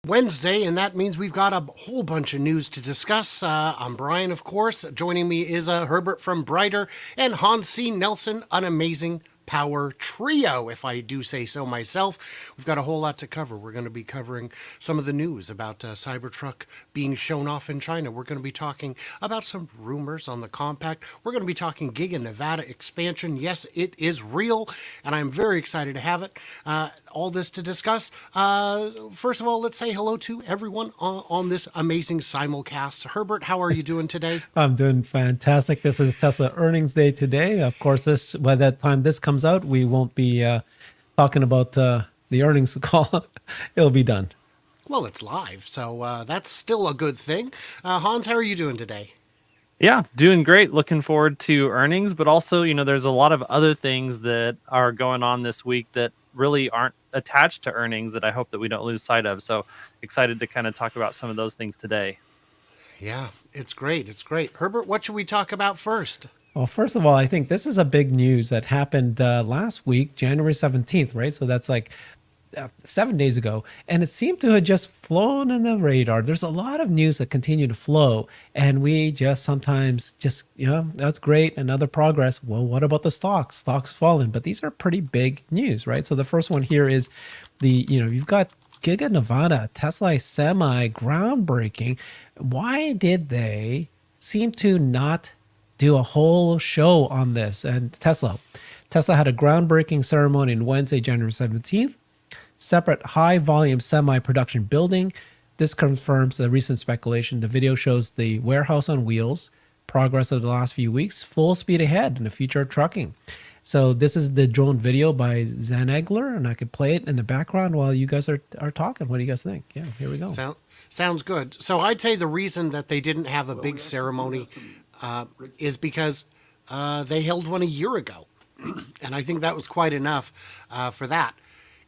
Wednesday, and that means we've got a whole bunch of news to discuss. I'm Brian, of course. Joining me is Herbert from Brighter and Hans C. Nelson, an amazing power trio, if I do say so myself. We've got a whole lot to cover. We're going to be covering some of the news about Cybertruck being shown off in China. We're going to be talking about some rumors on the compact. We're going to be talking Giga Nevada expansion. Yes, it is real, and I'm very excited to have it. All this to discuss. First of all, let's say hello to everyone on this amazing simulcast. Herbert, how are you doing today? I'm doing fantastic. This is Tesla earnings day today. Of course, this by the time this comes out, we won't be talking about the earnings call. It'll be done. Well, it's live, so that's still a good thing. Hans, how are you doing today? Yeah, doing great. Looking forward to earnings, but also, there's a lot of other things that are going on this week that really aren't attached to earnings that I hope that we don't lose sight of. So excited to kind of talk about some of those things today. Yeah, it's great. It's great. Herbert, what should we talk about first? Well, first of all, I think this is a big news that happened last week, January 17th, right? So that's like 7 days ago, and it seemed to have just flown in the radar. There's a lot of news that continue to flow, and we just sometimes that's great, another progress. Well, what about the stocks? Stocks fallen, but these are pretty big news, right? So the first one here is you've got Giga Nevada, Tesla Semi, groundbreaking. Why did they seem to not do a whole show on this? And Tesla had a groundbreaking ceremony on Wednesday, January 17th. Separate high-volume semi-production building. This confirms the recent speculation. The video shows the warehouse on wheels, progress of the last few weeks, full speed ahead in the future of trucking. So this is the drone video by Zanegler, and I could play it in the background while you guys are talking. What do you guys think? Yeah, here we go. Sounds good. So I'd say the reason that they didn't have a big ceremony is because they held one a year ago, and I think that was quite enough for that.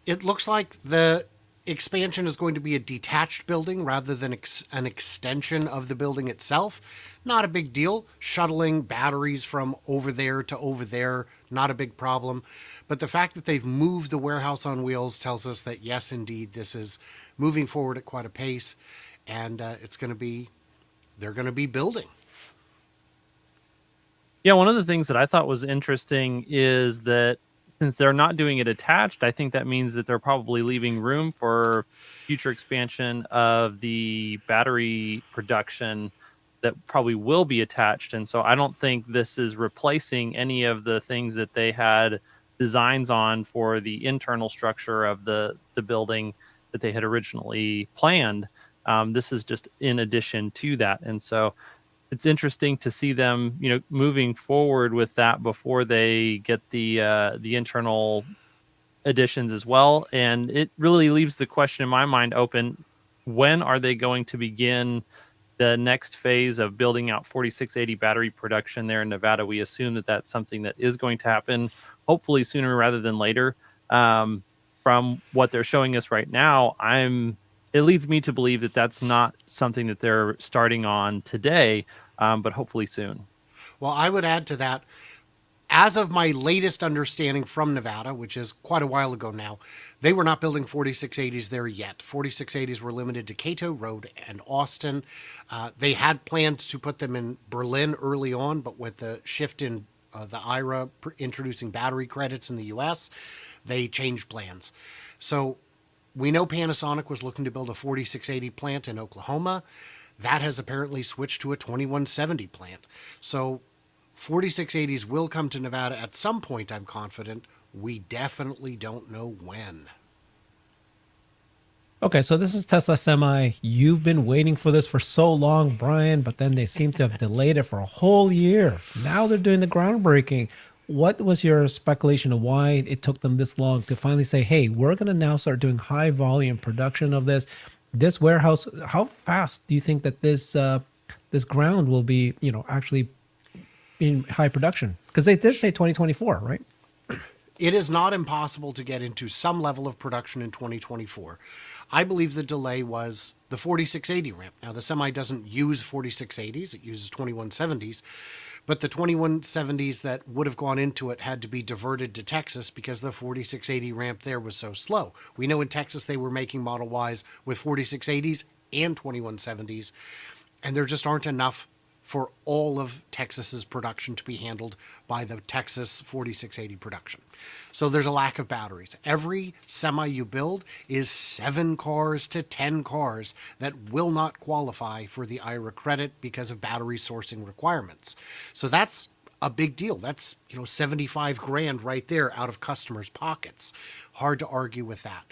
It looks like the expansion is going to be a detached building rather than an extension of the building itself. Not a big deal. Shuttling batteries from over there to over there, not a big problem. But the fact that they've moved the warehouse on wheels tells us that, yes, indeed, this is moving forward at quite a pace, and they're going to be building. Yeah, one of the things that I thought was interesting is that since they're not doing it attached, I think that means that they're probably leaving room for future expansion of the battery production that probably will be attached. And so I don't think this is replacing any of the things that they had designs on for the internal structure of the building that they had originally planned. This is just in addition to that. And so it's interesting to see them, moving forward with that before they get the internal additions as well. And it really leaves the question in my mind open: when are they going to begin the next phase of building out 4680 battery production there in Nevada? We assume that that's something that is going to happen, hopefully sooner rather than later. From what they're showing us right now, it leads me to believe that that's not something that they're starting on today, but hopefully soon. Well, I would add to that, as of my latest understanding from Nevada, which is quite a while ago now, they were not building 4680s there yet. 4680s were limited to Cato Road and Austin. They had plans to put them in Berlin early on, but with the shift in the IRA introducing battery credits in the U.S., they changed plans. So we know Panasonic was looking to build a 4680 plant in Oklahoma. That has apparently switched to a 2170 plant. So 4680s will come to Nevada at some point, I'm confident. We definitely don't know when. Okay, so this is Tesla Semi. You've been waiting for this for so long, Brian, but then they seem to have delayed it for a whole year. Now they're doing the groundbreaking. What was your speculation of why it took them this long to finally say, hey, we're going to now start doing high volume production of this warehouse? How fast do you think that this ground will be, actually in high production? Because they did say 2024, right? It is not impossible to get into some level of production in 2024. I believe the delay was the 4680 ramp. Now, the Semi doesn't use 4680s. It uses 2170s. But the 2170s that would have gone into it had to be diverted to Texas because the 4680 ramp there was so slow. We know in Texas they were making Model Ys with 4680s and 2170s, and there just aren't enough for all of Texas's production to be handled by the Texas 4680 production. So there's a lack of batteries. Every semi you build is 7 cars to 10 cars that will not qualify for the IRA credit because of battery sourcing requirements. So that's a big deal. That's, 75 grand right there out of customers' pockets. Hard to argue with that.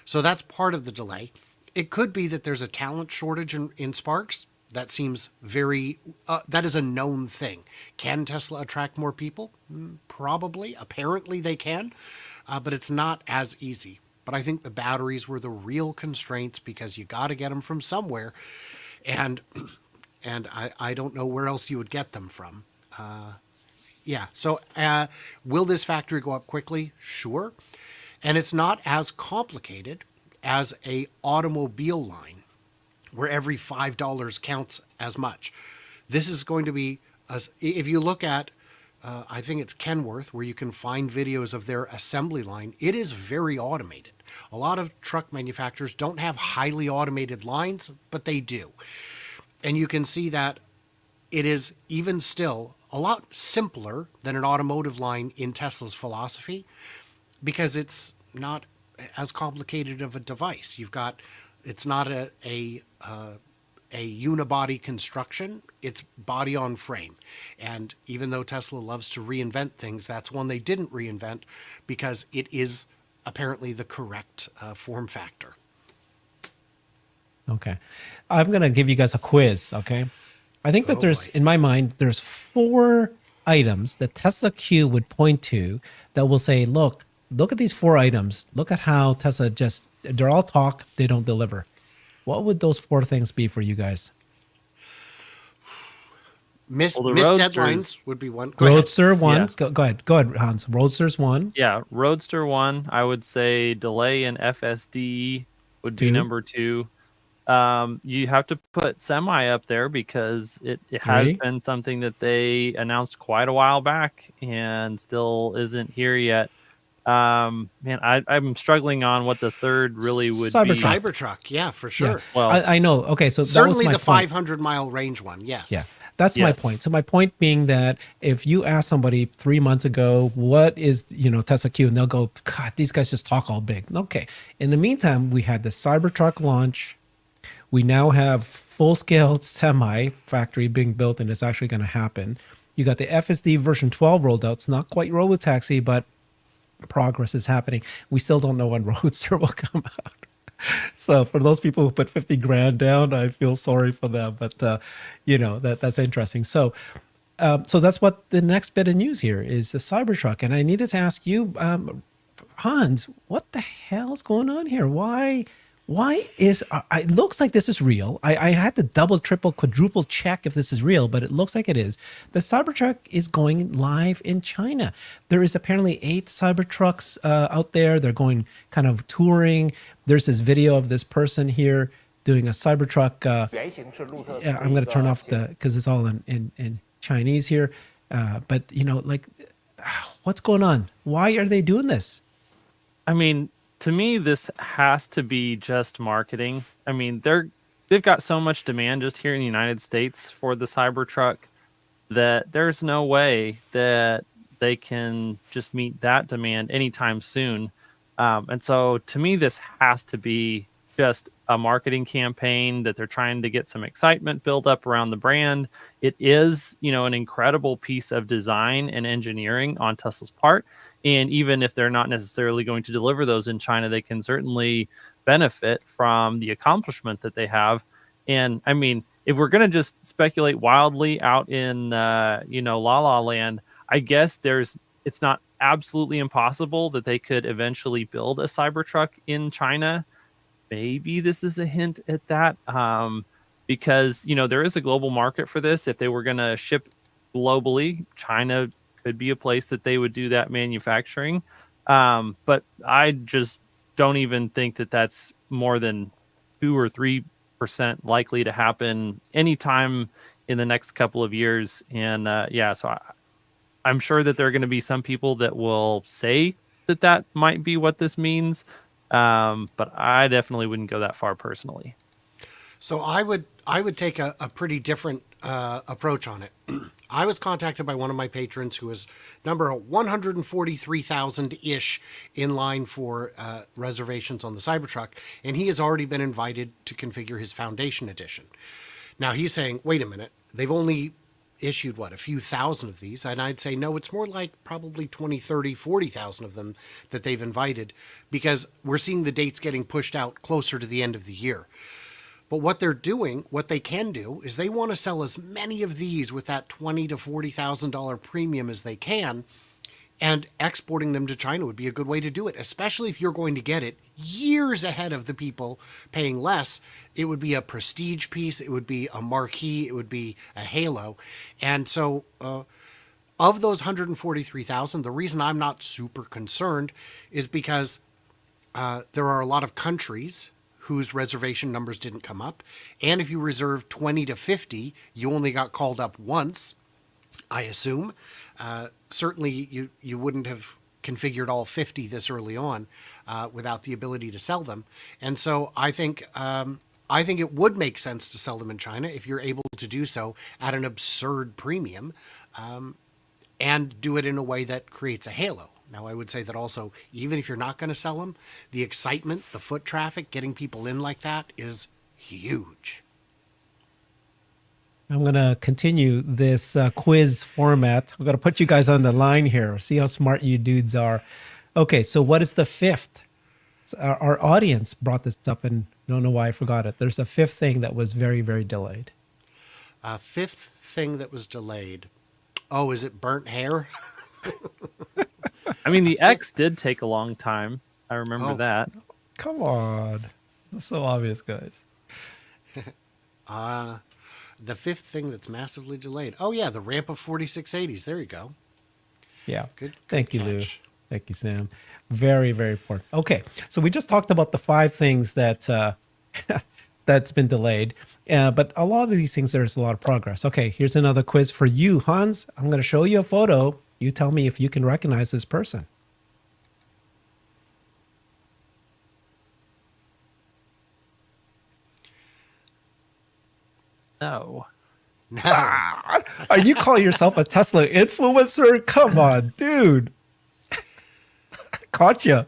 So that's part of the delay. It could be that there's a talent shortage in Sparks. That seems very, that is a known thing. Can Tesla attract more people? Probably. Apparently they can, but it's not as easy. But I think the batteries were the real constraints because you got to get them from somewhere. And I don't know where else you would get them from. Yeah. So will this factory go up quickly? Sure. And it's not as complicated as a automobile line, where every $5 counts as much. This is going to be, if you look at, I think it's Kenworth, where you can find videos of their assembly line, it is very automated. A lot of truck manufacturers don't have highly automated lines, but they do. And you can see that it is even still a lot simpler than an automotive line in Tesla's philosophy, because it's not as complicated of a device. It's not a unibody construction, it's body on frame. And even though Tesla loves to reinvent things, that's one they didn't reinvent because it is apparently the correct form factor. Okay. I'm going to give you guys a quiz, okay? I think that in my mind, there's 4 items that Tesla Q would point to that will say, look at these 4 items. Look at how Tesla they're all talk, they don't deliver. What would those 4 things be for you guys? Missed Roadsters deadlines would be one. Go ahead. Roadster 1. Yeah. Go ahead, Hans. Roadster's 1. Yeah, Roadster 1. I would say delay in FSD would be 2. number 2. You have to put semi up there because it has 3. been something that they announced quite a while back and still isn't here yet. Man, I'm struggling on what the third really would be. Cybertruck, yeah, for sure. Yeah. Well, I know. Okay, so Certainly that was my the point. 500-mile range one, yes. Yeah, that's my Yes. point. So my point being that if you ask somebody 3 months ago, what is, Tesla Q, and they'll go, God, these guys just talk all big. Okay. In the meantime, we had the Cybertruck launch. We now have full-scale semi factory being built, and it's actually going to happen. You got the FSD version 12 rolled out. It's not quite Robotaxi, but progress is happening. We still don't know when Roadster will come out. So for those people who put 50 grand down, I feel sorry for them, but that's interesting. So that's what the next bit of news here is, the Cybertruck. And I needed to ask you, Hans, what the hell's going on here? Why is it looks like this is real. I had to double, triple, quadruple check if this is real, but it looks like it is. The Cybertruck is going live in China. There is apparently 8 Cybertrucks out there. They're going kind of touring. There's this video of this person here doing a Cybertruck. I'm going to turn off because it's all in Chinese here. But what's going on? Why are they doing this? I mean, to me, this has to be just marketing. I mean, they've got so much demand just here in the United States for the Cybertruck that there's no way that they can just meet that demand anytime soon. And so to me, this has to be just a marketing campaign that they're trying to get some excitement built up around the brand. It is, an incredible piece of design and engineering on Tesla's part. And even if they're not necessarily going to deliver those in China, they can certainly benefit from the accomplishment that they have. And I mean, if we're going to just speculate wildly out in, La La Land, I guess it's not absolutely impossible that they could eventually build a Cybertruck in China. Maybe this is a hint at that, because, there is a global market for this. If they were going to ship globally, China could be a place that they would do that manufacturing. But I just don't even think that that's more than 2 or 3% likely to happen anytime in the next couple of years. And so I'm sure that there are going to be some people that will say that might be what this means. But I definitely wouldn't go that far personally. So I would take a pretty different approach on it. I was contacted by one of my patrons who is number 143,000-ish in line for reservations on the Cybertruck, and he has already been invited to configure his Foundation Edition. Now he's saying, wait a minute, they've only issued, a few thousand of these? And I'd say, no, it's more like probably 20, 30, 40,000 of them that they've invited, because we're seeing the dates getting pushed out closer to the end of the year. But what they're doing, what they can do, is they want to sell as many of these with that $20,000 to $40,000 premium as they can, and exporting them to China would be a good way to do it, especially if you're going to get it years ahead of the people paying less. It would be a prestige piece, it would be a marquee, it would be a halo. And so of those 143,000, the reason I'm not super concerned is because there are a lot of countries whose reservation numbers didn't come up. And if you reserve 20 to 50, you only got called up once, I assume. Certainly you wouldn't have configured all 50 this early on without the ability to sell them. And so I think it would make sense to sell them in China if you're able to do so at an absurd premium, and do it in a way that creates a halo. Now, I would say that also, even if you're not going to sell them, the excitement, the foot traffic, getting people in like that is huge. I'm going to continue this quiz format. I'm going to put you guys on the line here. See how smart you dudes are. Okay, so what is the fifth? Our audience brought this up, and I don't know why I forgot it. There's a fifth thing that was very, very delayed. Fifth thing that was delayed. Oh, is it burnt hair? I mean, the X did take a long time. I remember that. Come on. That's so obvious, guys. The fifth thing that's massively delayed. Oh, yeah, the ramp of 4680s. There you go. Yeah. Good Thank you, catch. Lou. Thank you, Sam. Very, very important. Okay, so we just talked about the 5 things that that's been delayed. But a lot of these things, there's a lot of progress. Okay, here's another quiz for you, Hans. I'm going to show you a photo. You tell me if you can recognize this person. No. Are you calling yourself a Tesla influencer? Come on, dude. Caught you.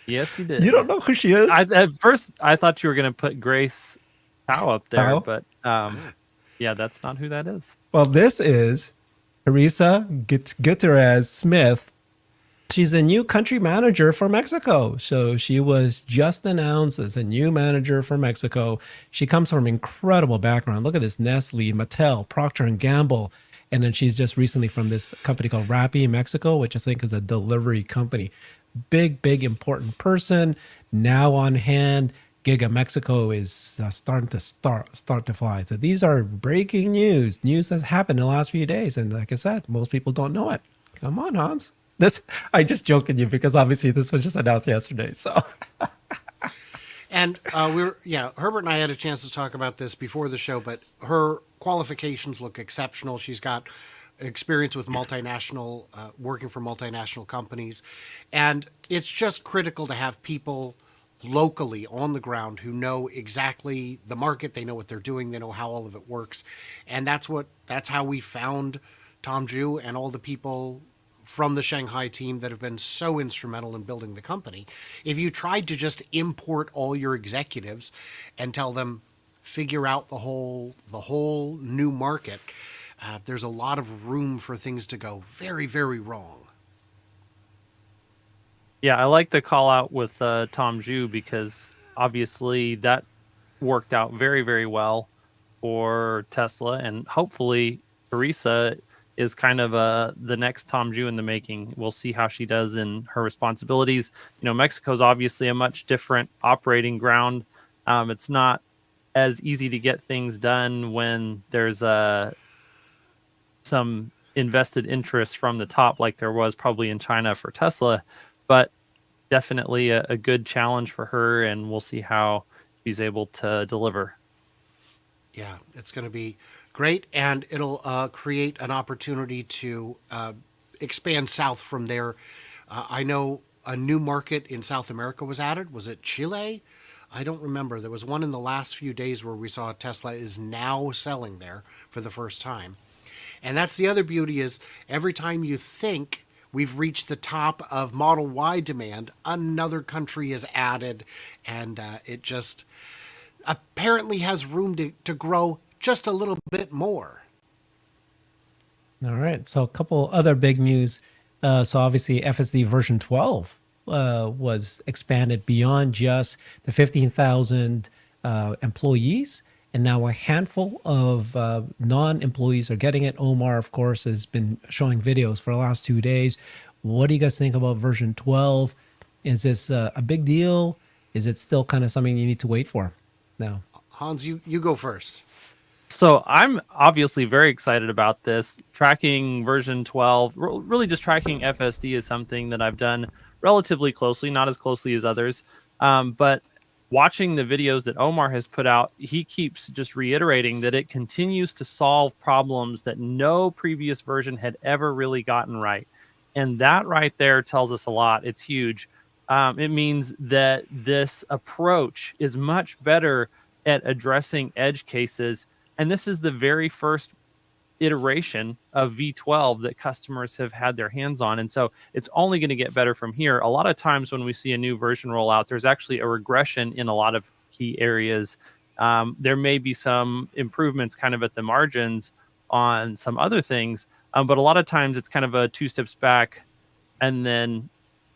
Yes, you did. You don't know who she is? At first, I thought you were going to put Grace Howe up there, Howe? but yeah, that's not who that is. Well, this is Teresa Gutierrez Smith. She's a new country manager for Mexico. So she was just announced as a new manager for Mexico. She comes from an incredible background. Look at this: Nestle, Mattel, Procter & Gamble. And then she's just recently from this company called Rappi in Mexico, which I think is a delivery company. Big, important person now on hand. Giga Mexico is starting to start to fly. So these are breaking news that's happened in the last few days. And like I said, most people don't know it. Come on, Hans. I just joking you because obviously this was just announced yesterday. So, and Herbert and I had a chance to talk about this before the show, but her qualifications look exceptional. She's got experience with multinational, working for multinational companies, and it's just critical to have people locally on the ground who know exactly the market. They know what they're doing. They know how all of it works, and that's how we found Tom Ju and all the people from the Shanghai team that have been so instrumental in building the company. If you tried to just import all your executives and tell them figure out the whole new market, there's a lot of room for things to go very, very wrong. Yeah, I like the call out with Tom Ju because obviously that worked out very, very well for Tesla, and hopefully Teresa is kind of the next Tom Ju in the making. We'll see how she does in her responsibilities. Mexico's obviously a much different operating ground. It's not as easy to get things done when there's some invested interest from the top, like there was probably in China for Tesla, but definitely a good challenge for her, and we'll see how she's able to deliver. Yeah, it's going to be great, and it'll create an opportunity to expand south from there. I know a new market in South America was added. Was it Chile? I don't remember. There was one in the last few days where we saw Tesla is now selling there for the first time. And that's the other beauty is every time you think we've reached the top of Model Y demand, another country is added, and it just apparently has room to grow just a little bit more. All right. So a couple other big news. So obviously FSD version 12 was expanded beyond just the 15,000 employees. And now a handful of non-employees are getting it. Omar, of course, has been showing videos for the last 2 days. What do you guys think about version 12? Is this a big deal? Is it still kind of something you need to wait for now? Hans, you go first. So I'm obviously very excited about this. Tracking version 12, really just tracking FSD is something that I've done relatively closely, not as closely as others. But watching the videos that Omar has put out, he keeps just reiterating that it continues to solve problems that no previous version had ever really gotten right. And that right there tells us a lot. It's huge. It means that this approach is much better at addressing edge cases. And this is the very first iteration of V12 that customers have had their hands on. And so it's only going to get better from here. A lot of times when we see a new version roll out, there's actually a regression in a lot of key areas. There may be some improvements kind of at the margins on some other things, but a lot of times it's kind of a 2 steps back and then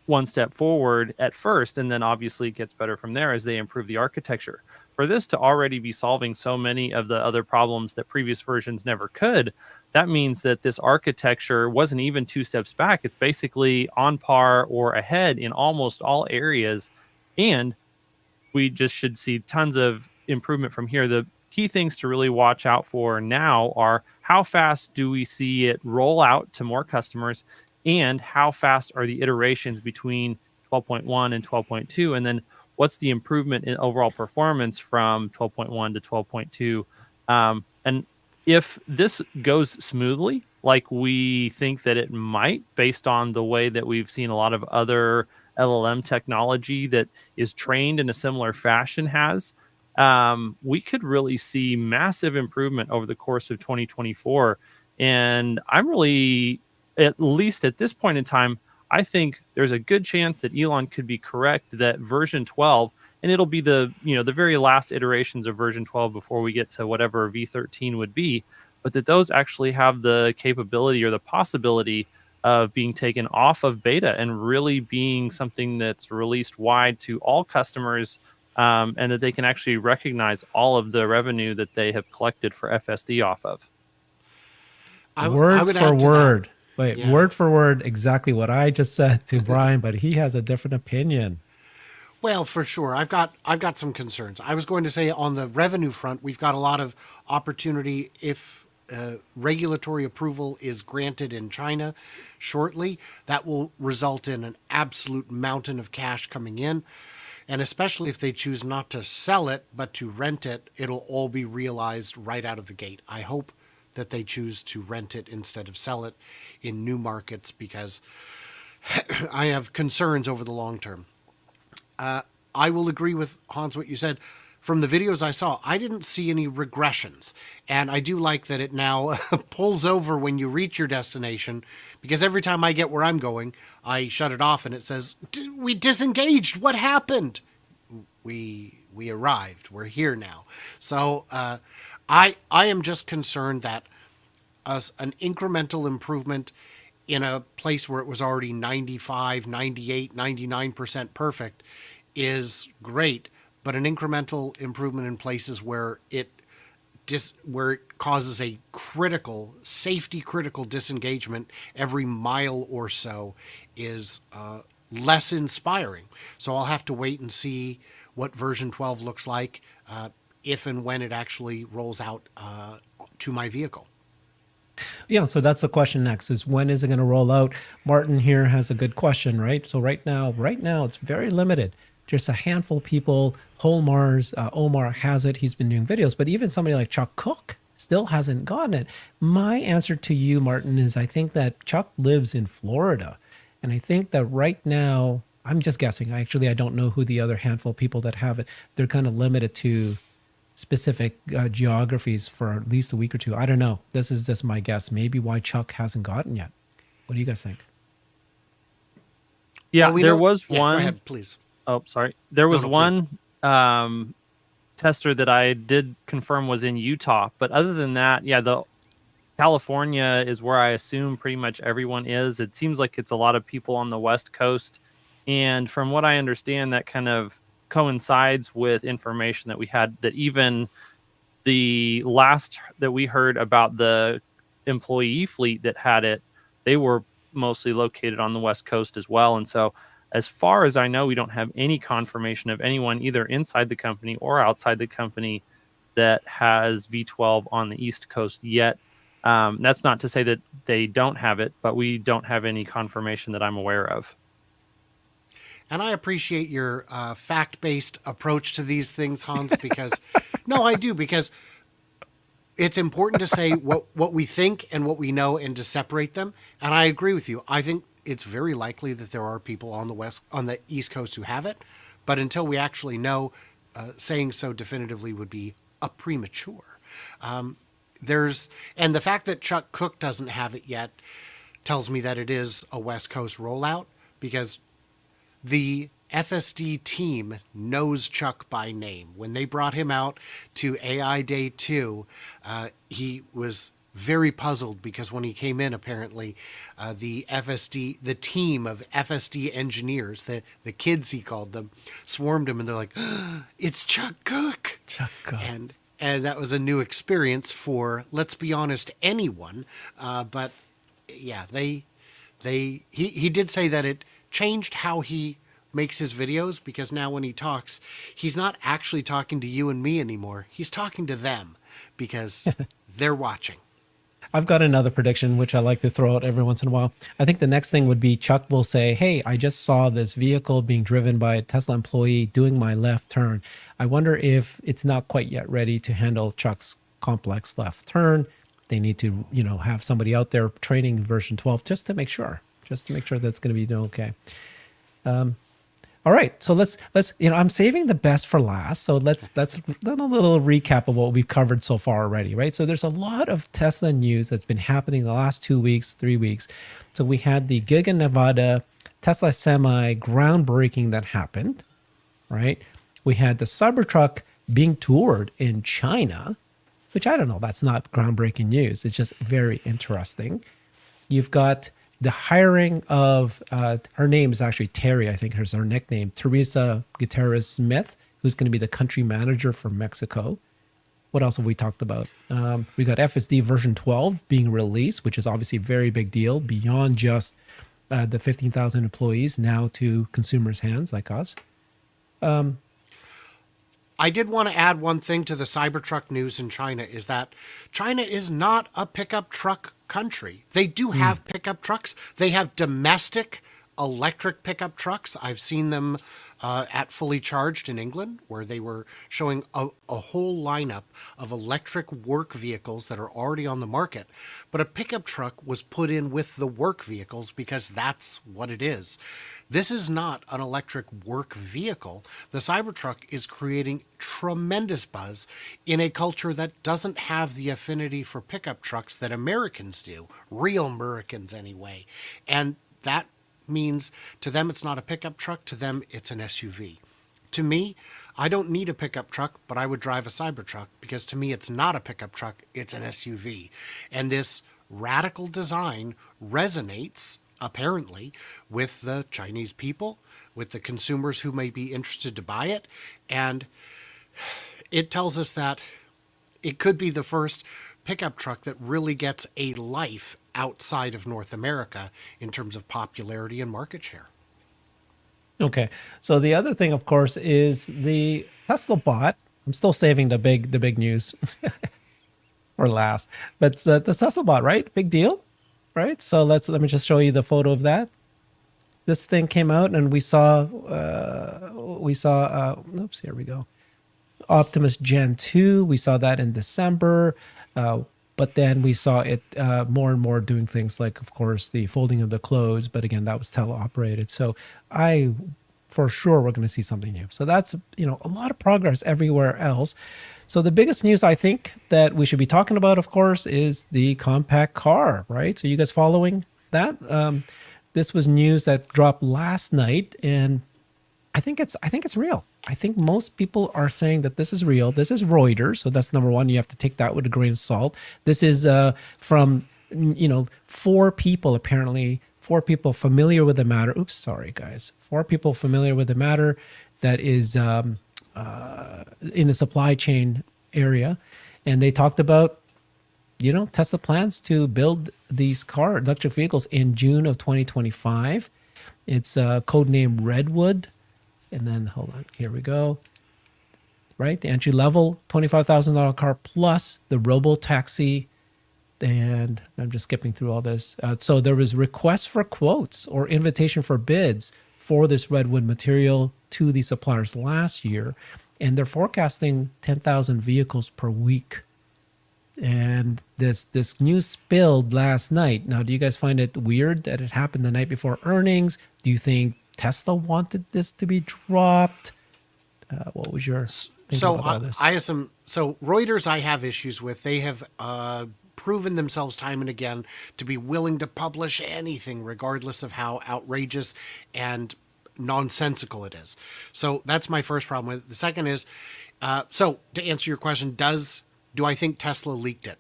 1 step forward at first, and then obviously it gets better from there as they improve the architecture. For this to already be solving so many of the other problems that previous versions never could, that means that this architecture wasn't even 2 steps back. It's basically on par or ahead in almost all areas, and we just should see tons of improvement from here. The key things to really watch out for now are how fast do we see it roll out to more customers, and how fast are the iterations between 12.1 and 12.2, and then what's the improvement in overall performance from 12.1 to 12.2. And if this goes smoothly, like we think that it might, based on the way that we've seen a lot of other LLM technology that is trained in a similar fashion has, we could really see massive improvement over the course of 2024. And I'm really, at least at this point in time, I think there's a good chance that Elon could be correct that version 12, and it'll be the very last iterations of version 12 before we get to whatever V13 would be, but that those actually have the capability or the possibility of being taken off of beta and really being something that's released wide to all customers, and that they can actually recognize all of the revenue that they have collected for FSD off of. Word for word. Wait, Yeah. word for word, exactly what I just said to Brian, but he has a different opinion. Well, for sure. I've got some concerns. I was going to say on the revenue front, we've got a lot of opportunity if regulatory approval is granted in China shortly. That will result in an absolute mountain of cash coming in. And especially if they choose not to sell it, but to rent it, it'll all be realized right out of the gate. I hope that they choose to rent it instead of sell it in new markets, because I have concerns over the long term. I will agree with Hans what you said. From the videos I saw, I didn't see any regressions. And I do like that it now pulls over when you reach your destination, because every time I get where I'm going, I shut it off and it says, we disengaged. What happened? We arrived. We're here now. So I am just concerned that an incremental improvement in a place where it was already 95, 98, 99% perfect is great, but an incremental improvement in places where it causes a safety critical disengagement every mile or so is less inspiring. So I'll have to wait and see what version 12 looks like if and when it actually rolls out to my vehicle. Yeah, so that's the question next is when is it going to roll out? Martin here has a good question, right? So right now it's very limited. Just a handful of people Omar has it. He's been doing videos, but even somebody like Chuck Cook still hasn't gotten it. My answer to you, Martin, is I think that Chuck lives in Florida. And I think that right now, I'm just guessing. I don't know who the other handful of people that have it. They're kind of limited to specific geographies for at least a week or two. I don't know. This is just my guess. Maybe why Chuck hasn't gotten yet. What do you guys think? Yeah, there was Yeah, one. go ahead, please. Oh, sorry. There was no, one tester that I did confirm was in Utah, but other than that, yeah, the California is where I assume pretty much everyone is. It seems like it's a lot of people on the West Coast, and from what I understand, that kind of coincides with information that we had, that even the last that we heard about the employee fleet that had it, they were mostly located on the West Coast as well. And so as far as I know, we don't have any confirmation of anyone either inside the company or outside the company that has V12 on the East Coast yet. That's not to say that they don't have it, but we don't have any confirmation that I'm aware of. And I appreciate your fact-based approach to these things, Hans, because no, I do, because it's important to say what we think and what we know and to separate them. And I agree with you. I think it's very likely that there are people on the East Coast who have it, but until we actually know, saying so definitively would be a premature. And the fact that Chuck Cook doesn't have it yet tells me that it is a West Coast rollout, because the FSD team knows Chuck by name. When they brought him out to AI Day 2, he was very puzzled because when he came in, apparently, the team of FSD engineers, the kids he called them, swarmed him, and they're like, "It's Chuck Cook!" Chuck Cook. And that was a new experience for, let's be honest, anyone. But yeah, he did say that it changed how he makes his videos, because now when he talks, he's not actually talking to you and me anymore. He's talking to them because they're watching. I've got another prediction, which I like to throw out every once in a while. I think the next thing would be Chuck will say, "Hey, I just saw this vehicle being driven by a Tesla employee doing my left turn. I wonder if it's not quite yet ready to handle Chuck's complex left turn. They need to, have somebody out there training version 12 just to make sure that's going to be doing okay." All right, so let's I'm saving the best for last. So let's a little recap of what we've covered so far already, right? So there's a lot of Tesla news that's been happening the last 2 weeks, 3 weeks. So we had the Giga Nevada Tesla Semi groundbreaking that happened, right? We had the Cybertruck being toured in China, which I don't know, that's not groundbreaking news. It's just very interesting. You've got the hiring of, her name is actually Terry, I think is her nickname, Teresa Gutierrez Smith, who's going to be the country manager for Mexico. What else have we talked about? We got FSD version 12 being released, which is obviously a very big deal beyond just the 15,000 employees, now to consumers' hands like us. I did want to add one thing to the Cybertruck news in China, is that China is not a pickup truck country. They do have pickup trucks. They have domestic electric pickup trucks. I've seen them at Fully Charged in England, where they were showing a whole lineup of electric work vehicles that are already on the market. But a pickup truck was put in with the work vehicles because that's what it is. This is not an electric work vehicle. The Cybertruck is creating tremendous buzz in a culture that doesn't have the affinity for pickup trucks that Americans do, real Americans anyway. And that means to them it's not a pickup truck, to them it's an SUV. To me, I don't need a pickup truck, but I would drive a Cybertruck, because to me it's not a pickup truck, it's an SUV. And this radical design resonates, apparently, with the Chinese people, with the consumers who may be interested to buy it. And it tells us that it could be the first pickup truck that really gets a life outside of North America in terms of popularity and market share. Okay, so the other thing, of course, is the Tesla bot. I'm still saving the big news or last, but the Tesla bot, right? Big deal, right? So let me just show you the photo of that. This thing came out, and we saw. Oops, here we go. Optimus Gen 2, we saw that in December. But then we saw it more and more doing things like, of course, the folding of the clothes. But again, that was teleoperated. So for sure, we're going to see something new. So that's, a lot of progress everywhere else. So the biggest news I think that we should be talking about, of course, is the compact car, right? So you guys following that? This was news that dropped last night, and I think it's real. I think most people are saying that this is real. This is Reuters, so that's number one. You have to take that with a grain of salt. This is from four people apparently, four people familiar with the matter. Oops, sorry guys. Four people familiar with the matter that is in the supply chain area, and they talked about Tesla plans to build these electric vehicles in June of 2025. It's codenamed Redwood. And then, hold on, here we go. Right, the entry level $25,000 car plus the robo taxi. And I'm just skipping through all this. So there was requests for quotes or invitation for bids for this Redwood material to the suppliers last year. And they're forecasting 10,000 vehicles per week. And this news spilled last night. Now, do you guys find it weird that it happened the night before earnings? Do you think Tesla wanted this to be dropped? What was your thinking about this? So Reuters I have issues with. They have proven themselves time and again to be willing to publish anything regardless of how outrageous and nonsensical it is. So that's my first problem with it. The second is, so to answer your question, do I think Tesla leaked it?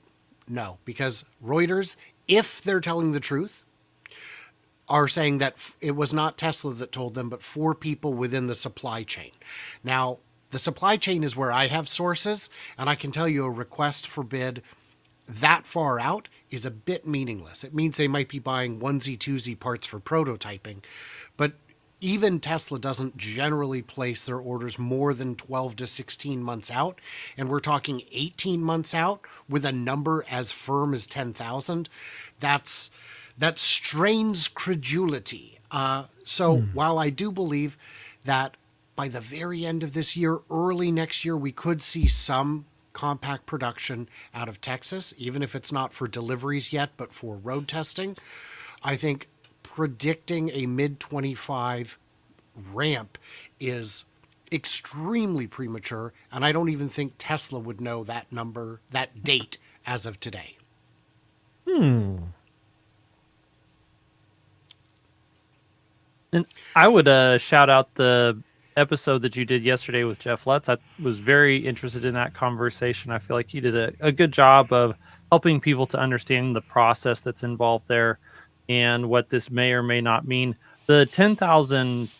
No, because Reuters, if they're telling the truth, are saying that it was not Tesla that told them, but four people within the supply chain. Now, the supply chain is where I have sources, and I can tell you a request for bid that far out is a bit meaningless. It means they might be buying onesie-twosie parts for prototyping, but even Tesla doesn't generally place their orders more than 12 to 16 months out, and we're talking 18 months out with a number as firm as 10,000. That strains credulity. While I do believe that by the very end of this year, early next year, we could see some compact production out of Texas, even if it's not for deliveries yet, but for road testing, I think predicting a mid-25 ramp is extremely premature, and I don't even think Tesla would know that number, that date, as of today. And I would shout out the episode that you did yesterday with Jeff Lutz. I was very interested in that conversation. I feel like you did a good job of helping people to understand the process that's involved there and what this may or may not mean. The 10,000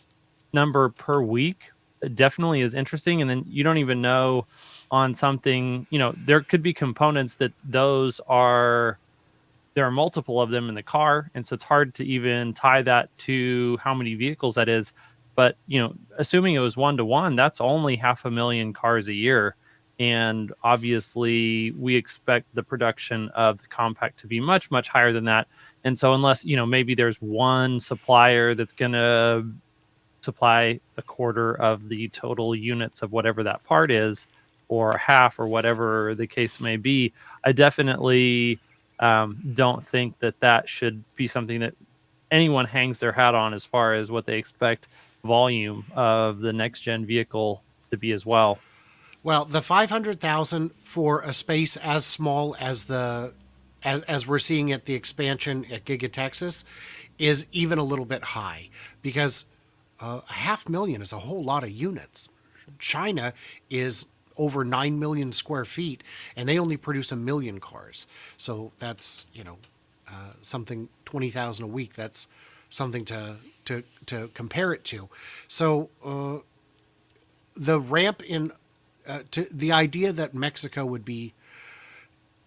number per week definitely is interesting. And then you don't even know on something, there could be components that there are multiple of them in the car, and so it's hard to even tie that to how many vehicles that is. But assuming it was 1-to-1, that's only 500,000 cars a year, and obviously we expect the production of the compact to be much, much higher than that. And so unless maybe there's one supplier that's going to supply a quarter of the total units of whatever that part is, or half, or whatever the case may be, I definitely don't think that should be something that anyone hangs their hat on as far as what they expect volume of the next gen vehicle to be as well. Well, the 500,000 for a space as small as as we're seeing at the expansion at Giga Texas is even a little bit high, because 500,000 is a whole lot of units. China is over 9 million square feet, and they only produce 1 million cars. So that's, something 20,000 a week. That's something to compare it to. So the ramp to the idea that Mexico would be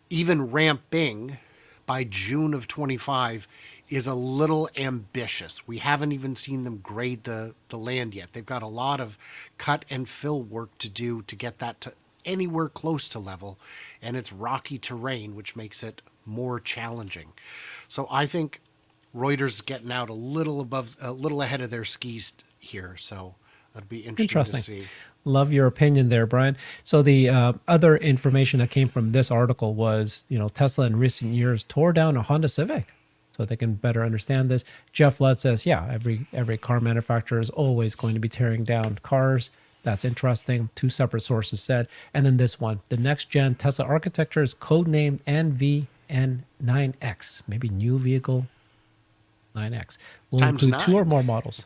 even ramping by June of 25 is a little ambitious. We haven't even seen them grade the land yet. They've got a lot of cut and fill work to do to get that to anywhere close to level, and it's rocky terrain, which makes it more challenging. So I think Reuters is getting out a little ahead of their skis here. So it'd be interesting to see. Love your opinion there, Brian. So the other information that came from this article was, Tesla in recent years tore down a Honda Civic, so they can better understand this. Jeff Ludd says, yeah, every car manufacturer is always going to be tearing down cars. That's interesting. Two separate sources said. And then this one, the next gen Tesla architecture is codenamed NVN9X, maybe new vehicle 9X. Will Times include 2 or 9. more models.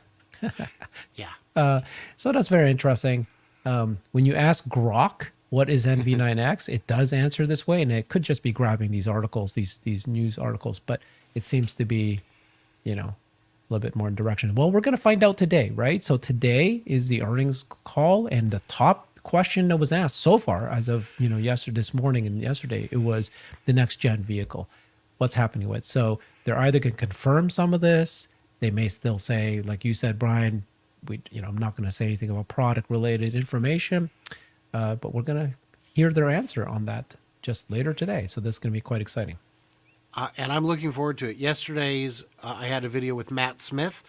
Yeah. So that's very interesting. When you ask Grok what is NV9X, it does answer this way, and it could just be grabbing these articles, these news articles, but it seems to be, a little bit more in direction. Well, we're going to find out today, right? So today is the earnings call, and the top question that was asked so far, as of this morning and yesterday, it was the next gen vehicle. What's happening with? So they're either going to confirm some of this. They may still say, like you said, Brian, I'm not going to say anything about product related information, but we're going to hear their answer on that just later today. So this is going to be quite exciting. And I'm looking forward to it. Yesterday's, I had a video with Matt Smith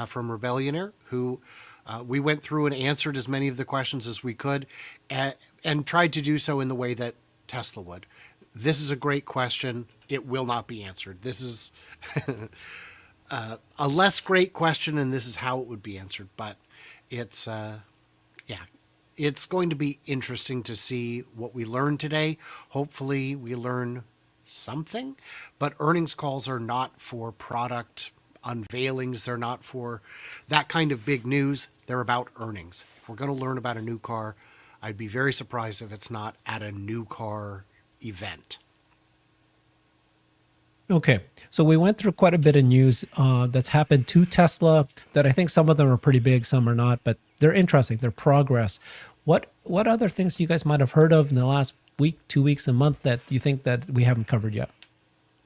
from Rebellionaire, who we went through and answered as many of the questions as we could, and tried to do so in the way that Tesla would. This is a great question. It will not be answered. This is a less great question, and this is how it would be answered. But it's, it's going to be interesting to see what we learn today. Hopefully we learn something, but earnings calls are not for product unveilings. They're not for that kind of big news. They're about earnings. If we're going to learn about a new car, I'd be very surprised if it's not at a new car event. Okay, so we went through quite a bit of news that's happened to Tesla that I think some of them are pretty big, some are not, but they're interesting. They're progress. What other things you guys might have heard of in the last week, 2 weeks, a month that you think that we haven't covered yet?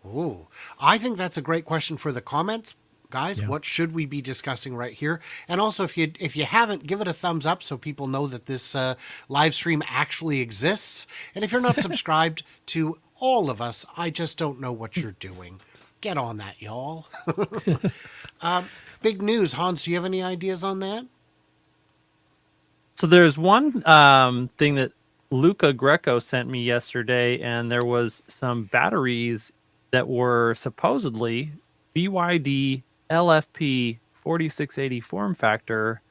Ooh, I think that's a great question for the comments, guys. Yeah. What should we be discussing right here? And also, if you haven't, give it a thumbs up so people know that this live stream actually exists. And if you're not subscribed to all of us, I just don't know what you're doing. Get on that, y'all. Big news, Hans. Do you have any ideas on that? So there's one thing that Luca Greco sent me yesterday, and there was some batteries that were supposedly BYD LFP 4680 form factor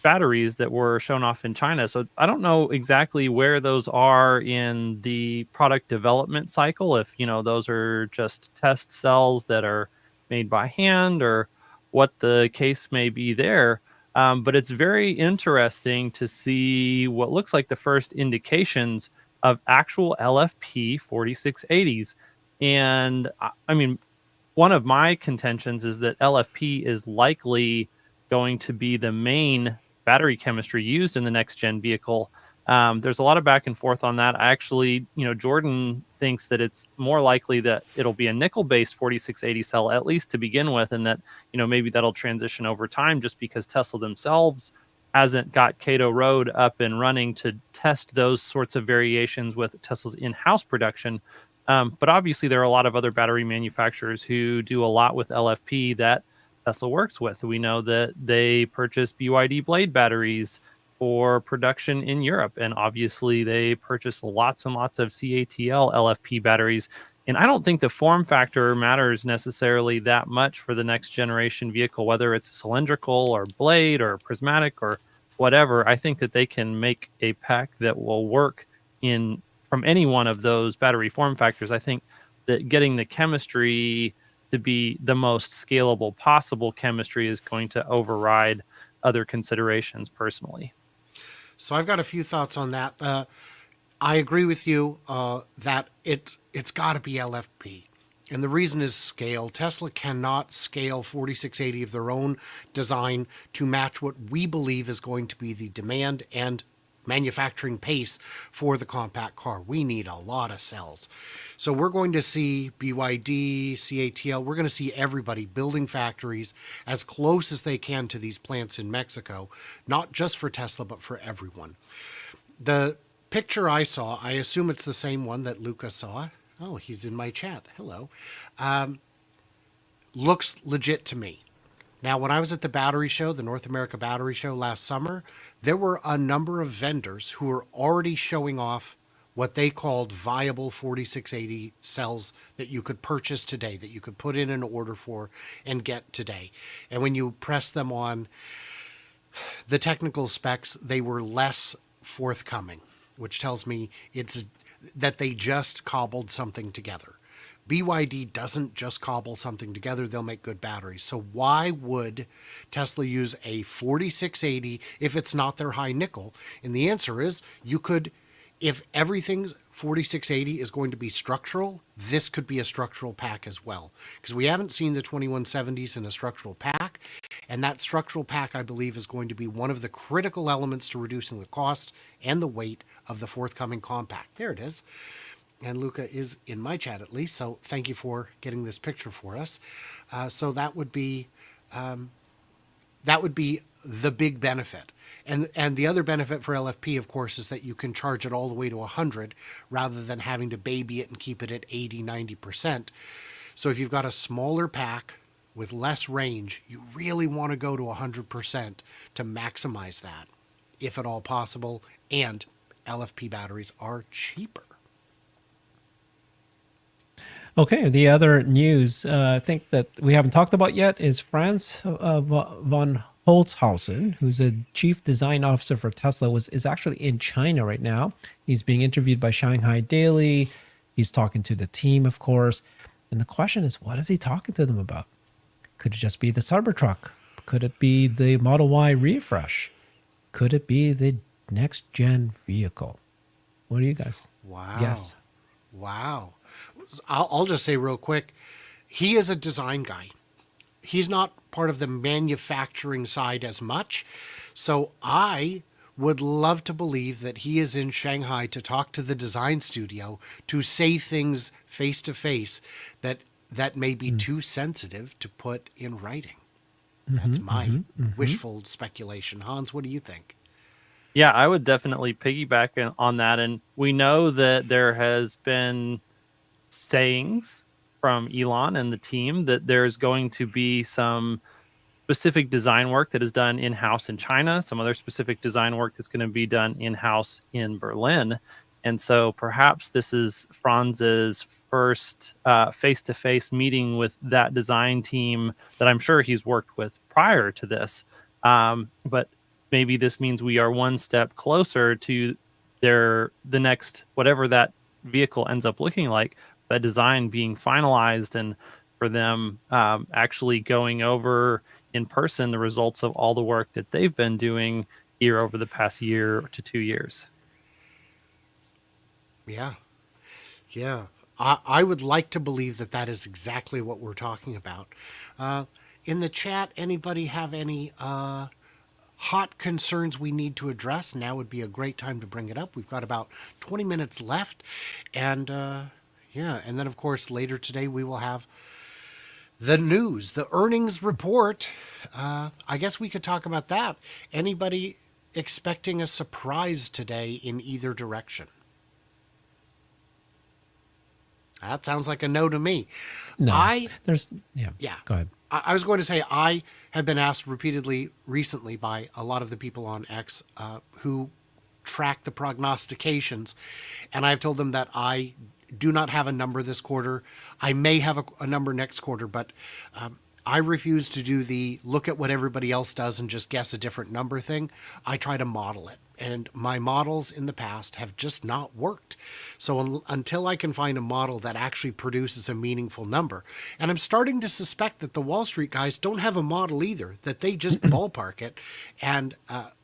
batteries that were shown off in China. So I don't know exactly where those are in the product development cycle, if those are just test cells that are made by hand or what the case may be there. But it's very interesting to see what looks like the first indications of actual LFP 4680s. And I mean, one of my contentions is that LFP is likely going to be the main battery chemistry used in the next gen vehicle. There's a lot of back and forth on that. I actually, Jordan thinks that it's more likely that it'll be a nickel-based 4680 cell, at least to begin with, and that, maybe that'll transition over time just because Tesla themselves hasn't got Kato Road up and running to test those sorts of variations with Tesla's in-house production. But obviously, there are a lot of other battery manufacturers who do a lot with LFP that Tesla works with. We know that they purchase BYD Blade batteries for production in Europe. And obviously they purchase lots and lots of CATL LFP batteries. And I don't think the form factor matters necessarily that much for the next generation vehicle, whether it's cylindrical or blade or prismatic or whatever. I think that they can make a pack that will work from any one of those battery form factors. I think that getting the chemistry to be the most scalable possible chemistry is going to override other considerations personally. So I've got a few thoughts on that. I agree with you that it's got to be LFP. And the reason is scale. Tesla cannot scale 4680 of their own design to match what we believe is going to be the demand and manufacturing pace for the compact car. We need a lot of cells. So we're going to see BYD, CATL, we're going to see everybody building factories as close as they can to these plants in Mexico, not just for Tesla, but for everyone. The picture I saw, I assume it's the same one that Luca saw. Oh, he's in my chat. Hello. Looks legit to me. Now, when I was at the battery show, the North America Battery Show last summer, there were a number of vendors who were already showing off what they called viable 4680 cells that you could purchase today, that you could put in an order for and get today. And when you press them on the technical specs, they were less forthcoming, which tells me it's that they just cobbled something together. BYD doesn't just cobble something together, they'll make good batteries. So why would Tesla use a 4680 if it's not their high nickel? And the answer is you could, if everything 4680 is going to be structural, this could be a structural pack as well. Because we haven't seen the 2170s in a structural pack. And that structural pack, I believe, is going to be one of the critical elements to reducing the cost and the weight of the forthcoming compact. There it is. And Luca is in my chat at least, so thank you for getting this picture for us. So that would be the big benefit. And the other benefit for LFP, of course, is that you can charge it all the way to 100 rather than having to baby it and keep it at 80, 90%. So if you've got a smaller pack with less range, you really want to go to 100% to maximize that, if at all possible. And LFP batteries are cheaper. Okay, the other news I think that we haven't talked about yet is Franz von Holzhausen, who's a chief design officer for Tesla, is actually in China right now. He's being interviewed by Shanghai Daily. He's talking to the team, of course. And the question is, what is he talking to them about? Could it just be the Cybertruck? Could it be the Model Y refresh? Could it be the next gen vehicle? What do you guys guess? Wow. I'll just say real quick, he is a design guy. He's not part of the manufacturing side as much. So I would love to believe that he is in Shanghai to talk to the design studio, to say things face to face that may be too sensitive to put in writing. That's my wishful speculation. Hans, what do you think? Yeah, I would definitely piggyback on that. And we know that there has been sayings from Elon and the team that there's going to be some specific design work that is done in-house in China, some other specific design work that's going to be done in-house in Berlin. And so perhaps this is Franz's first face-to-face meeting with that design team that I'm sure he's worked with prior to this. But maybe this means we are one step closer to the next, whatever that vehicle ends up looking like, that design being finalized, and for them actually going over in person the results of all the work that they've been doing here over the past year to 2 years. Yeah. I would like to believe that that is exactly what we're talking about. In the chat, anybody have any hot concerns we need to address? Now would be a great time to bring it up. We've got about 20 minutes left. And and then, of course, later today we will have the news, the earnings report. I guess we could talk about that. Anybody expecting a surprise today in either direction? That sounds like a no to me. No, Go ahead. I was going to say I have been asked repeatedly recently by a lot of the people on X who track the prognostications, and I've told them that I do not have a number this quarter. I may have a number next quarter, but I refuse to do the look at what everybody else does and just guess a different number thing. I try to model it. And my models in the past have just not worked. So until I can find a model that actually produces a meaningful number, and I'm starting to suspect that the Wall Street guys don't have a model either, that they just ballpark it and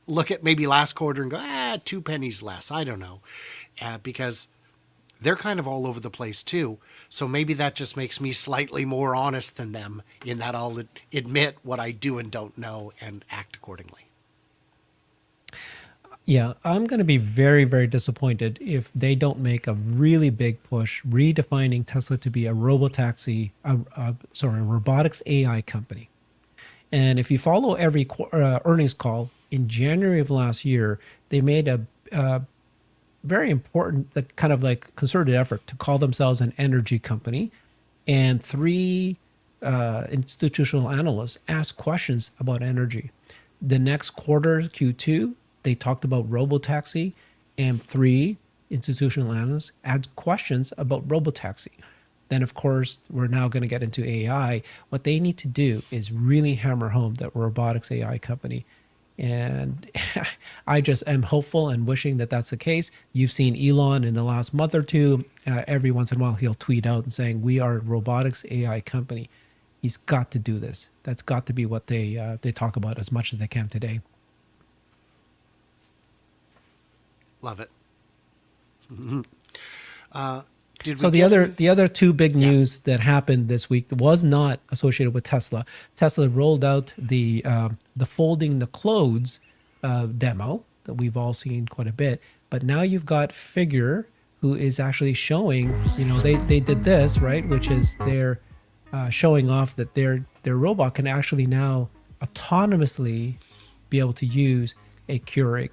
look at maybe last quarter and go, 2 pennies less. I don't know. Because they're kind of all over the place too. So maybe that just makes me slightly more honest than them in that I'll admit what I do and don't know and act accordingly. Yeah, I'm going to be very, very disappointed if they don't make a really big push redefining Tesla to be a robotaxi, a robotics AI company. And if you follow every earnings call, in January of last year, they made a very important, kind of like concerted effort to call themselves an energy company. And 3 institutional analysts asked questions about energy. The next quarter, Q2, they talked about robotaxi, and 3 institutional analysts asked questions about robotaxi. Then, of course, we're now going to get into AI. What they need to do is really hammer home that robotics AI company. And I just am hopeful and wishing that that's the case. You've seen Elon in the last month or two. Every once in a while, he'll tweet out and saying, "We are a robotics AI company." He's got to do this. That's got to be what they talk about as much as they can today. Love it. So the other two big news that happened this week was not associated with Tesla. Tesla rolled out the folding the clothes demo that we've all seen quite a bit. But now you've got Figure, who is actually showing, they did this, right, which is they're showing off that their robot can actually now autonomously be able to use a Keurig.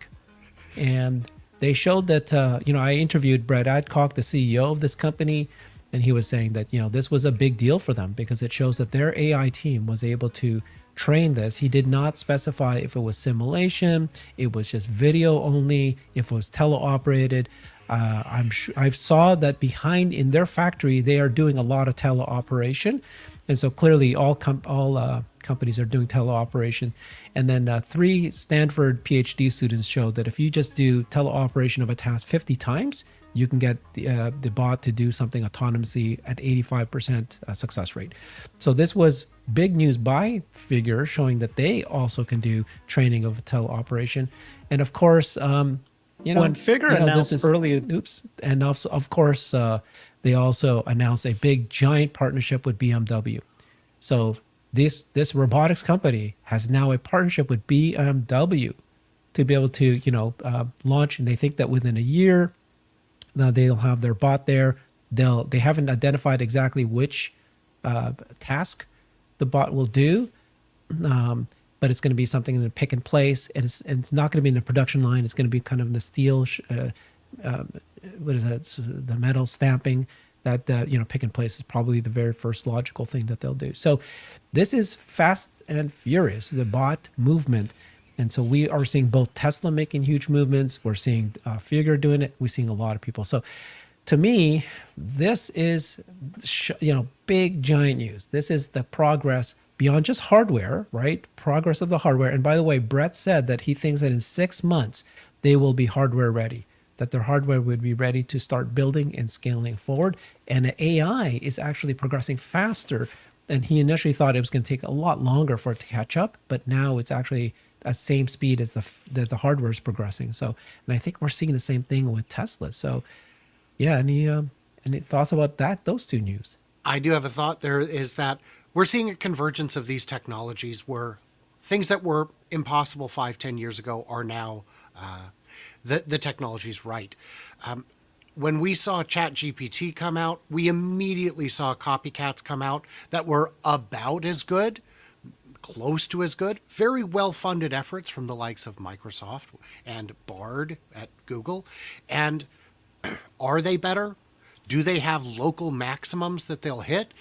And they showed that, I interviewed Brett Adcock, the CEO of this company, and he was saying that, this was a big deal for them because it shows that their AI team was able to train this. He did not specify if it was simulation, it was just video only, if it was teleoperated. I saw that behind in their factory, they are doing a lot of teleoperation. And so clearly all companies are doing teleoperation. And then 3 Stanford PhD students showed that if you just do teleoperation of a task 50 times, you can get the bot to do something autonomously at 85% success rate. So this was big news by Figure, showing that they also can do training of teleoperation. And of course, when Figure announced earlier, and of course, they also announced a big giant partnership with BMW. So this robotics company has now a partnership with BMW to be able to launch, and they think that within a year they'll have their bot there. They haven't identified exactly which task the bot will do, but it's going to be something in the pick and place, and it's not going to be in the production line. It's going to be kind of in the steel, what is that? The metal stamping. That pick and place is probably the very first logical thing that they'll do. So this is fast and furious, the bot movement. And so we are seeing both Tesla making huge movements. We're seeing Figure doing it. We're seeing a lot of people. So to me, this is big giant news. This is the progress beyond just hardware, right? Progress of the hardware. And by the way, Brett said that he thinks that in 6 months they will be hardware ready, that their hardware would be ready to start building and scaling forward. And AI is actually progressing faster than he initially thought. It was going to take a lot longer for it to catch up, but now it's actually at the same speed as the hardware is progressing. So, and I think we're seeing the same thing with Tesla. So, yeah, any thoughts about that? Those two news. I do have a thought. There is that we're seeing a convergence of these technologies where things that were impossible 5-10 years ago are now the technology's right. When we saw ChatGPT come out, we immediately saw copycats come out that were about as good, close to as good, very well-funded efforts from the likes of Microsoft and Bard at Google. And are they better? Do they have local maximums that they'll hit?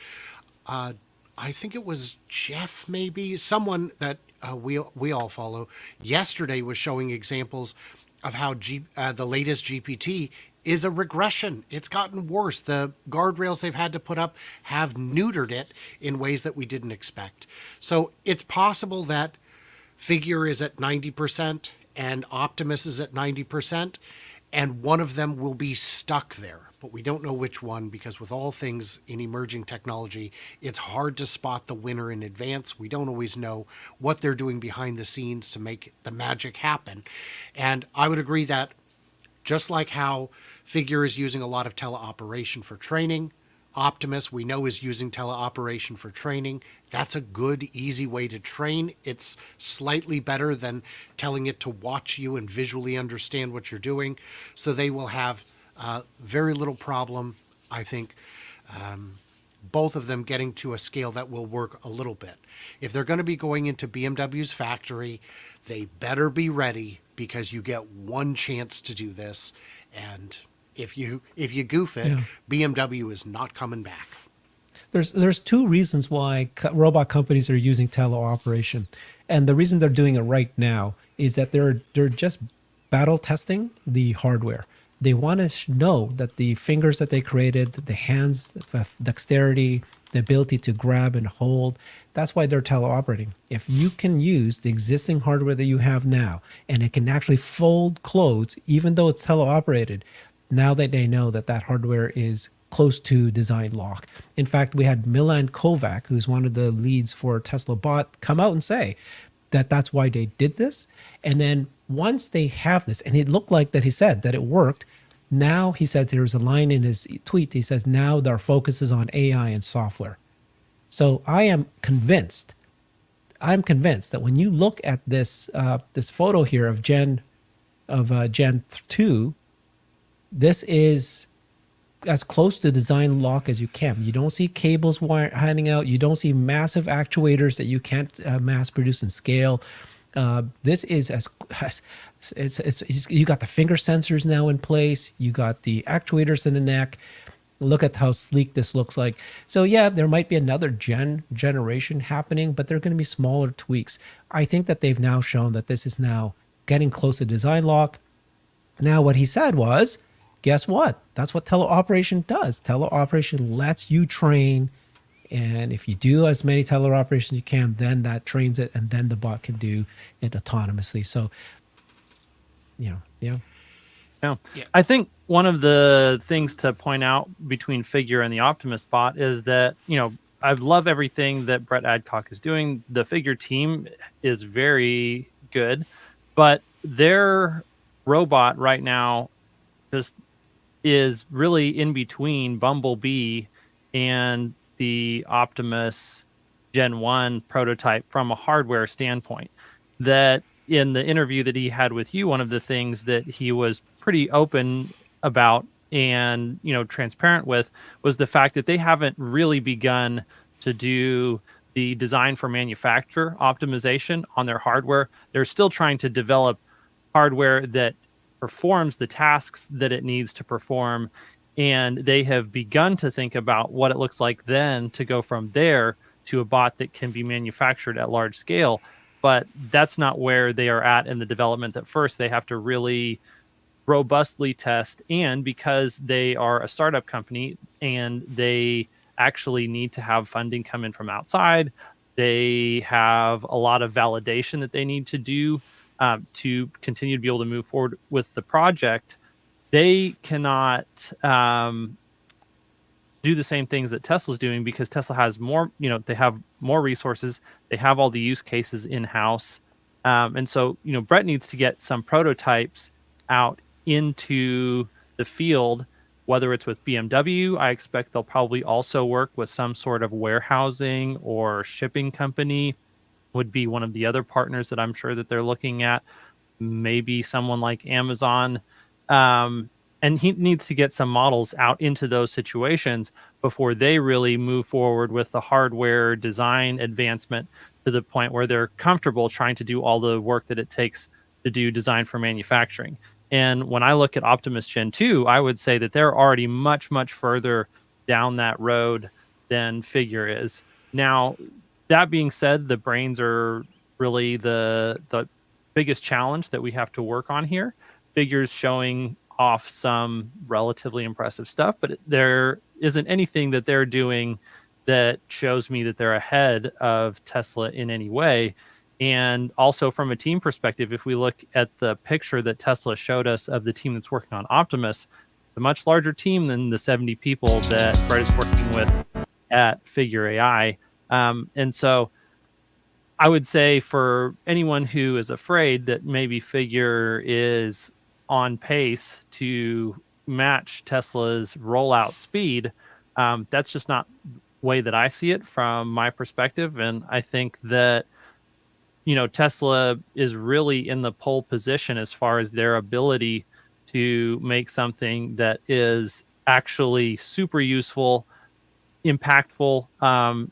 I think it was Jeff, maybe, someone that we all follow, yesterday was showing examples of how the latest GPT is a regression. It's gotten worse. The guardrails they've had to put up have neutered it in ways that we didn't expect. So it's possible that Figure is at 90% and Optimus is at 90%, and one of them will be stuck there. But we don't know which one, because with all things in emerging technology, it's hard to spot the winner in advance. We don't always know what they're doing behind the scenes to make the magic happen. And I would agree that just like how Figure is using a lot of teleoperation for training, Optimus, we know, is using teleoperation for training. That's a good, easy way to train. It's slightly better than telling it to watch you and visually understand what you're doing. So they will have very little problem, I think, both of them getting to a scale that will work a little bit. If they're going to be going into BMW's factory, they better be ready, because you get one chance to do this. And if you goof it, BMW is not coming back. There's two reasons why robot companies are using teleoperation, and the reason they're doing it right now is that they're just battle testing the hardware. They want to know that the fingers that they created, the hands, the dexterity, the ability to grab and hold, that's why they're teleoperating. If you can use the existing hardware that you have now and it can actually fold clothes, even though it's teleoperated, now that they know that that hardware is close to design lock. In fact, we had Milan Kovac, who's one of the leads for Tesla Bot, come out and say that that's why they did this. And then once they have this, and it looked like that he said that it worked, now he said there's a line in his tweet, he says now their focus is on AI and software. So I'm convinced that when you look at this this photo here of Gen 2, this is as close to design lock as you can. You don't see cables hanging out. You don't see massive actuators that you can't mass produce and scale. This is you got the finger sensors now in place. You got the actuators in the neck. Look at how sleek this looks like. So yeah, there might be another generation happening, but they're going to be smaller tweaks. I think that they've now shown that this is now getting close to design lock. Now what he said was, guess what? That's what teleoperation does. Teleoperation lets you train, and if you do as many teleoperations you can, then that trains it, and then the bot can do it autonomously. So, yeah. Yeah. I think one of the things to point out between Figure and the Optimus bot is that, I love everything that Brett Adcock is doing. The Figure team is very good, but their robot right now just is really in between Bumblebee and the Optimus Gen 1 prototype from a hardware standpoint. That in the interview that he had with you, one of the things that he was pretty open about and transparent with was the fact that they haven't really begun to do the design for manufacture optimization on their hardware. They're still trying to develop hardware that performs the tasks that it needs to perform, and they have begun to think about what it looks like then to go from there to a bot that can be manufactured at large scale. But that's not where they are at in the development. At first, they have to really robustly test, and because they are a startup company and they actually need to have funding come in from outside, they have a lot of validation that they need to do to continue to be able to move forward with the project. They cannot do the same things that Tesla's doing because Tesla has more, they have more resources. They have all the use cases in-house. And so, Brett needs to get some prototypes out into the field, whether it's with BMW. I expect they'll probably also work with some sort of warehousing or shipping company, would be one of the other partners that I'm sure that they're looking at. Maybe someone like Amazon. And he needs to get some models out into those situations before they really move forward with the hardware design advancement to the point where they're comfortable trying to do all the work that it takes to do design for manufacturing. And when I look at Optimus Gen 2, I would say that they're already much, much further down that road than Figure is. Now, that being said, the brains are really the biggest challenge that we have to work on here. Figure's showing off some relatively impressive stuff, but there isn't anything that they're doing that shows me that they're ahead of Tesla in any way. And also from a team perspective, if we look at the picture that Tesla showed us of the team that's working on Optimus, a much larger team than the 70 people that Brett is working with at Figure AI. And so I would say for anyone who is afraid that maybe Figure is on pace to match Tesla's rollout speed, that's just not the way that I see it from my perspective. And I think that, Tesla is really in the pole position as far as their ability to make something that is actually super useful, impactful,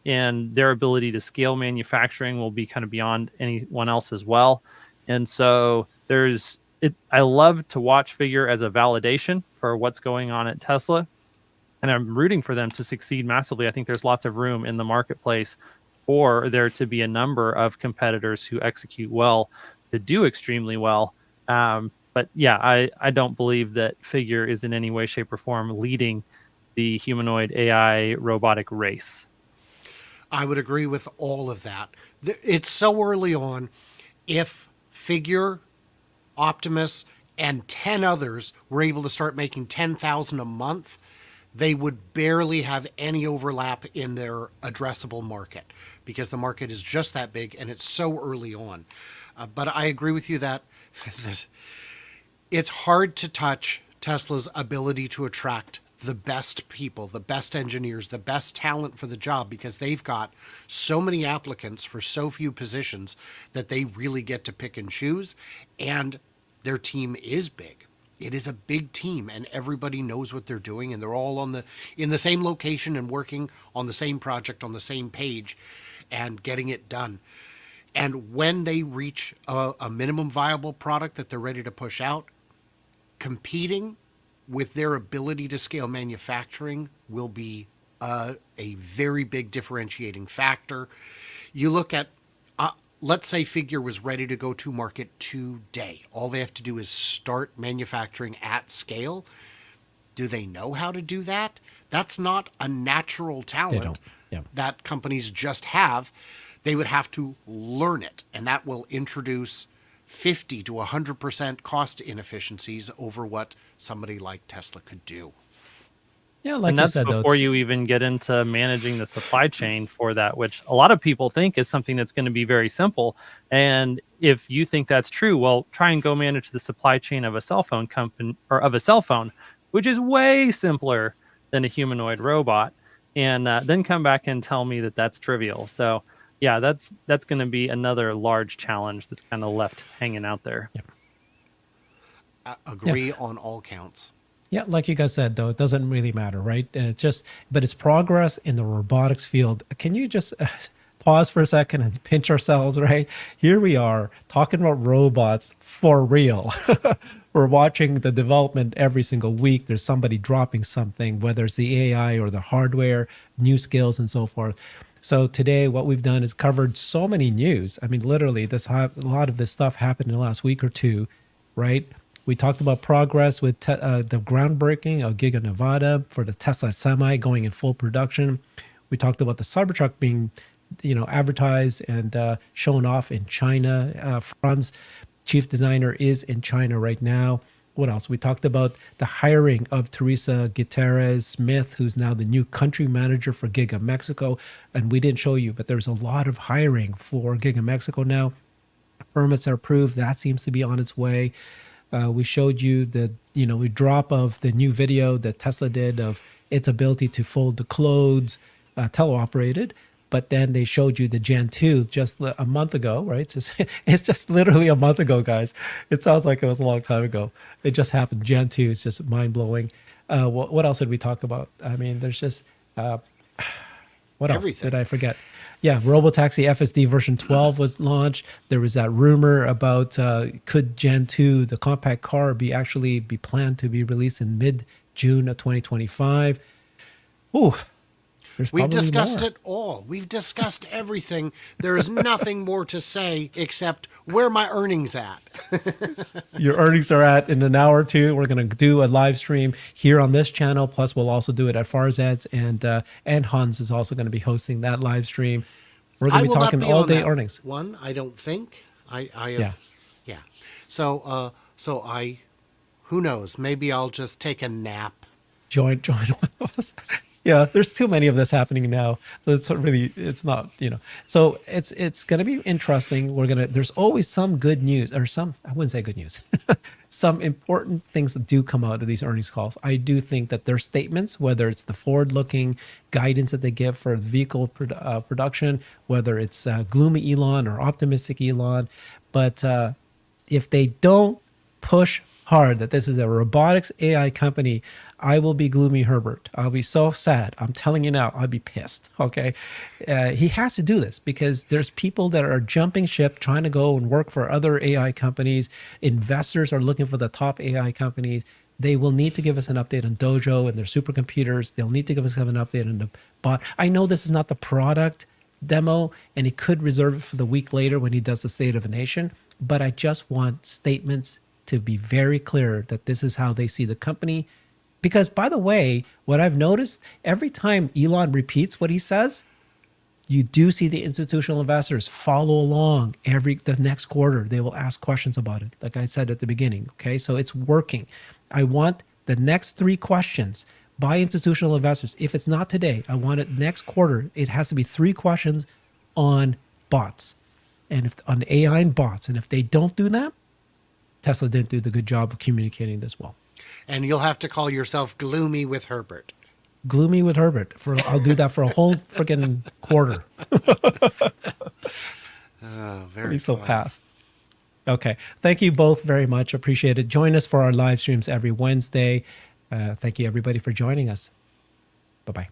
and their ability to scale manufacturing will be kind of beyond anyone else as well. And so I love to watch Figure as a validation for what's going on at Tesla. and I'm rooting for them to succeed massively. I think there's lots of room in the marketplace for there to be a number of competitors who execute well, to do extremely well. But yeah, I don't believe that Figure is in any way, shape, or form leading the humanoid AI robotic race. I would agree with all of that. It's so early on. If Figure, Optimus, and 10 others were able to start making 10,000 a month, they would barely have any overlap in their addressable market, because the market is just that big and it's so early on. But I agree with you that it's hard to touch Tesla's ability to attract the best people, the best engineers, the best talent for the job, because they've got so many applicants for so few positions that they really get to pick and choose. And their team is big. It is a big team, and everybody knows what they're doing, and they're all in the same location and working on the same project on the same page and getting it done. And when they reach a minimum viable product that they're ready to push out, competing with their ability to scale manufacturing will be a very big differentiating factor. You look at, let's say Figure was ready to go to market today. All they have to do is start manufacturing at scale. Do they know how to do that? That's not a natural talent that companies just have. They would have to learn it, and that will introduce 50 to 100% cost inefficiencies over what somebody like Tesla could do. Yeah, like and you that's said, before you even get into managing the supply chain for that, which a lot of people think is something that's going to be very simple. And if you think that's true, well, try and go manage the supply chain of a cell phone company, or of a cell phone, which is way simpler than a humanoid robot, and then come back and tell me that that's trivial. So yeah, that's going to be another large challenge that's kind of left hanging out there. Yeah. Agree on all counts. Yeah, like you guys said, though, it doesn't really matter, right? But it's progress in the robotics field. Can you just pause for a second and pinch ourselves, right? Here we are talking about robots for real. We're watching the development every single week. There's somebody dropping something, whether it's the AI or the hardware, new skills and so forth. So today what we've done is covered so many news. I mean, literally, a lot of this stuff happened in the last week or two, right? We talked about progress with the groundbreaking of Giga Nevada for the Tesla Semi going in full production. We talked about the Cybertruck being, advertised and shown off in China. Franz, chief designer, is in China right now. What else? We talked about the hiring of Teresa Gutierrez Smith, who's now the new country manager for Giga Mexico. And we didn't show you, but there's a lot of hiring for Giga Mexico now. Permits are approved. That seems to be on its way. We showed you the, drop of the new video that Tesla did of its ability to fold the clothes, teleoperated. But then they showed you the Gen 2 just a month ago, right? It's just literally a month ago, guys. It sounds like it was a long time ago. It just happened. Gen 2 is just mind-blowing. What else did we talk about? I mean, there's just... what else did I forget? Yeah, Robotaxi FSD version 12 was launched. There was that rumor about could Gen 2, the compact car, be planned to be released in mid-June of 2025. Ooh. We've discussed it all. We've discussed everything. There is nothing more to say except where my earnings at. Your earnings are at in an hour or two. We're going to do a live stream here on this channel. Plus, we'll also do it at Farzad's, and Hans is also going to be hosting that live stream. We're going to be talking all day earnings. One, I don't think. Yeah. So who knows? Maybe I'll just take a nap. Join us. Yeah, there's too many of this happening now. So it's not, So it's going to be interesting. There's always some good news, or I wouldn't say good news, some important things that do come out of these earnings calls. I do think that their statements, whether it's the forward-looking guidance that they give for vehicle production, whether it's gloomy Elon or optimistic Elon, but if they don't push hard that this is a robotics AI company, I will be gloomy Herbert. I'll be so sad. I'm telling you now, I'll be pissed. Okay. He has to do this because there's people that are jumping ship, trying to go and work for other AI companies. Investors are looking for the top AI companies. They will need to give us an update on Dojo and their supercomputers. They'll need to give us an update on the bot. I know this is not the product demo, and he could reserve it for the week later when he does the State of the Nation. But I just want statements to be very clear that this is how they see the company. Because, by the way, what I've noticed, every time Elon repeats what he says, you do see the institutional investors follow along the next quarter. They will ask questions about it, like I said at the beginning. Okay, so it's working. I want the next 3 questions by institutional investors. If it's not today, I want it next quarter. It has to be 3 questions on bots, and if on AI and bots. And if they don't do that, Tesla didn't do the good job of communicating this well. And you'll have to call yourself Gloomy with Herbert. Gloomy with Herbert. I'll do that for a whole freaking quarter. Very so fun. past. Okay. Thank you both very much. Appreciate it. Join us for our live streams every Wednesday. Thank you, everybody, for joining us. Bye-bye.